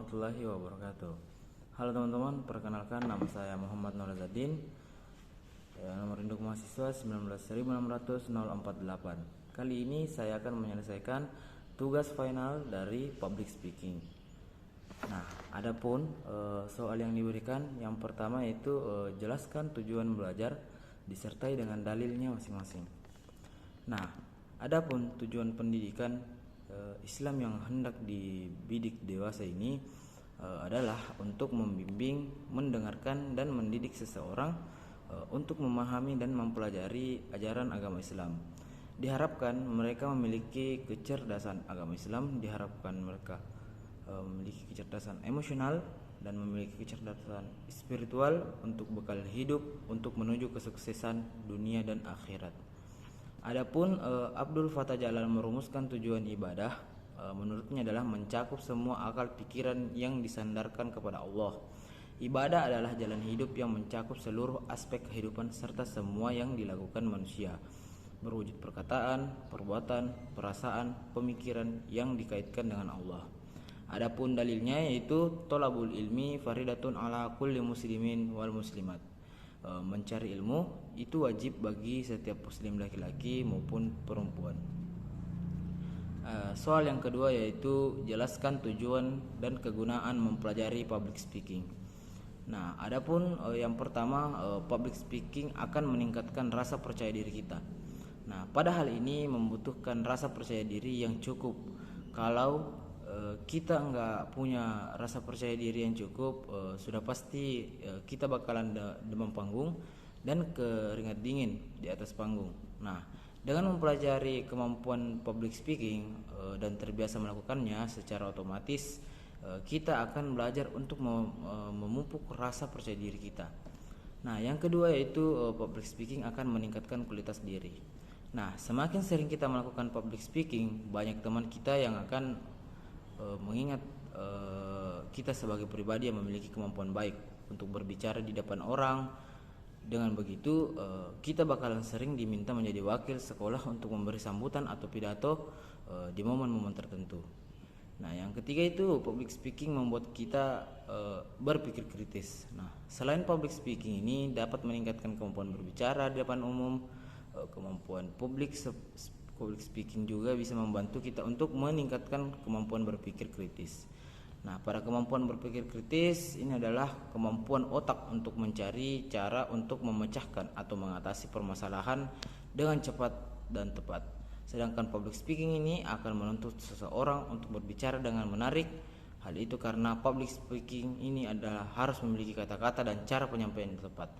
warahmatullahi wabarakatuh. Halo teman-teman, perkenalkan nama saya Muhammad Nur Zadin. Nomor induk mahasiswa 19.600.048. Kali ini saya akan menyelesaikan tugas final dari public speaking. Nah, adapun soal yang diberikan yang pertama yaitu jelaskan tujuan belajar disertai dengan dalilnya masing-masing. Nah, adapun tujuan pendidikan Islam yang hendak dibidik dewasa ini adalah untuk membimbing, mendengarkan dan mendidik seseorang untuk memahami dan mempelajari ajaran agama Islam. Diharapkan mereka memiliki kecerdasan agama Islam, diharapkan mereka memiliki kecerdasan emosional dan memiliki kecerdasan spiritual untuk bekal hidup untuk menuju kesuksesan dunia dan akhirat. Adapun Abdul Fattah Jalal merumuskan tujuan ibadah menurutnya adalah mencakup semua akal pikiran yang disandarkan kepada Allah. Ibadah adalah jalan hidup yang mencakup seluruh aspek kehidupan serta semua yang dilakukan manusia, berwujud perkataan, perbuatan, perasaan, pemikiran yang dikaitkan dengan Allah. Adapun dalilnya yaitu tolabul ilmi faridatun ala kulli muslimin wal muslimat. Mencari ilmu itu wajib bagi setiap muslim laki-laki maupun perempuan. Soal yang kedua yaitu jelaskan tujuan dan kegunaan mempelajari public speaking. Nah, adapun yang pertama, public speaking akan meningkatkan rasa percaya diri kita. Nah, pada hal ini membutuhkan rasa percaya diri yang cukup. Kalau kita nggak punya rasa percaya diri yang cukup, sudah pasti kita bakalan demam panggung dan keringat dingin di atas panggung. Nah, dengan mempelajari kemampuan public speaking dan terbiasa melakukannya, secara otomatis kita akan belajar untuk memupuk rasa percaya diri kita. Nah, yang kedua yaitu public speaking akan meningkatkan kualitas diri. Nah, semakin sering kita melakukan public speaking, banyak teman kita yang akan mengingat kita sebagai pribadi yang memiliki kemampuan baik untuk berbicara di depan orang. Dengan begitu kita bakalan sering diminta menjadi wakil sekolah untuk memberi sambutan atau pidato di momen-momen tertentu. Nah, yang ketiga itu public speaking membuat kita berpikir kritis. Nah, selain public speaking ini dapat meningkatkan kemampuan berbicara di depan umum, kemampuan public speaking juga bisa membantu kita untuk meningkatkan kemampuan berpikir kritis. Nah, pada kemampuan berpikir kritis ini adalah kemampuan otak untuk mencari cara untuk memecahkan atau mengatasi permasalahan dengan cepat dan tepat. Sedangkan public speaking ini akan menuntut seseorang untuk berbicara dengan menarik. Hal itu karena public speaking ini adalah harus memiliki kata-kata dan cara penyampaian yang tepat.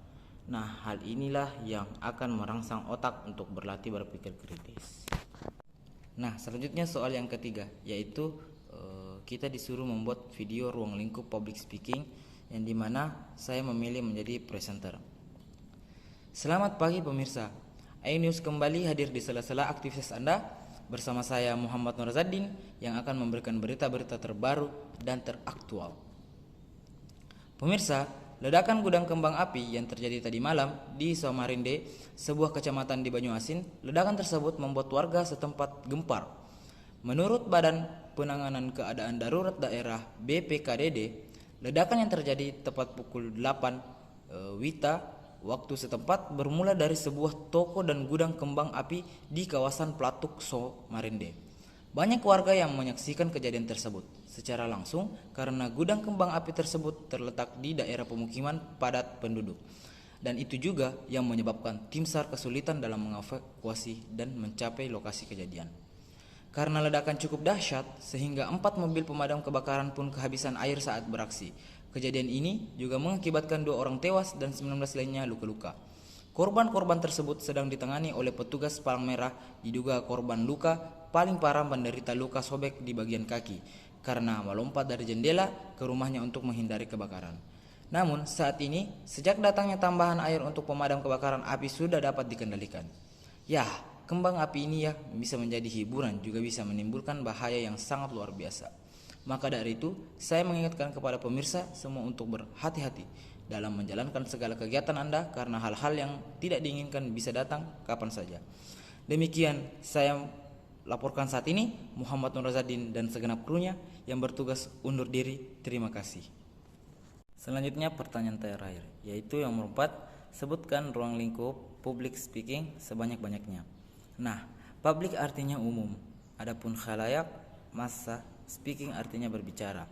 Nah, hal inilah yang akan merangsang otak untuk berlatih berpikir kritis. Nah, selanjutnya soal yang ketiga yaitu kita disuruh membuat video ruang lingkup public speaking yang dimana saya memilih menjadi presenter. Selamat pagi pemirsa, iNews kembali hadir di sela-sela aktivitas Anda bersama saya Muhammad Nur Zadin yang akan memberikan berita-berita terbaru dan teraktual. Pemirsa, ledakan gudang kembang api yang terjadi tadi malam di Samarinda, sebuah kecamatan di Banyuasin, ledakan tersebut membuat warga setempat gempar. Menurut Badan Penanganan Keadaan Darurat Daerah BPKDD, ledakan yang terjadi tepat pukul 8 WITA waktu setempat bermula dari sebuah toko dan gudang kembang api di kawasan Platuk Samarinda. Banyak warga yang menyaksikan kejadian tersebut secara langsung karena gudang kembang api tersebut terletak di daerah pemukiman padat penduduk. Dan itu juga yang menyebabkan tim SAR kesulitan dalam mengevakuasi dan mencapai lokasi kejadian. Karena ledakan cukup dahsyat sehingga 4 mobil pemadam kebakaran pun kehabisan air saat beraksi. Kejadian ini juga mengakibatkan 2 orang tewas dan 19 lainnya luka-luka. Korban-korban tersebut sedang ditangani oleh petugas Palang Merah. Diduga korban luka paling parah menderita luka sobek di bagian kaki karena melompat dari jendela ke rumahnya untuk menghindari kebakaran. Namun saat ini sejak datangnya tambahan air untuk pemadam kebakaran api sudah dapat dikendalikan. Ya, kembang api ini ya bisa menjadi hiburan juga bisa menimbulkan bahaya yang sangat luar biasa. Maka dari itu saya mengingatkan kepada pemirsa semua untuk berhati-hati dalam menjalankan segala kegiatan Anda karena hal-hal yang tidak diinginkan bisa datang kapan saja. Demikian saya laporkan saat ini Muhammad Nur Zadin dan segenap krunya yang bertugas undur diri. Terima kasih. Selanjutnya pertanyaan terakhir, yaitu yang keempat, sebutkan ruang lingkup public speaking sebanyak-banyaknya. Nah, public artinya umum, adapun khalayak, massa, speaking artinya berbicara.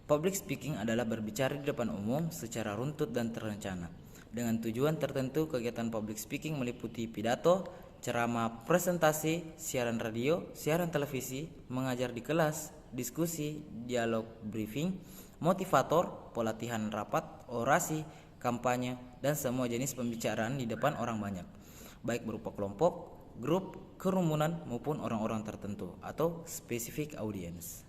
Public speaking adalah berbicara di depan umum secara runtut dan terencana. Dengan tujuan tertentu, kegiatan public speaking meliputi pidato, ceramah, presentasi, siaran radio, siaran televisi, mengajar di kelas, diskusi, dialog, briefing, motivator, pelatihan rapat, orasi, kampanye, dan semua jenis pembicaraan di depan orang banyak, baik berupa kelompok, grup, kerumunan, maupun orang-orang tertentu atau specific audience.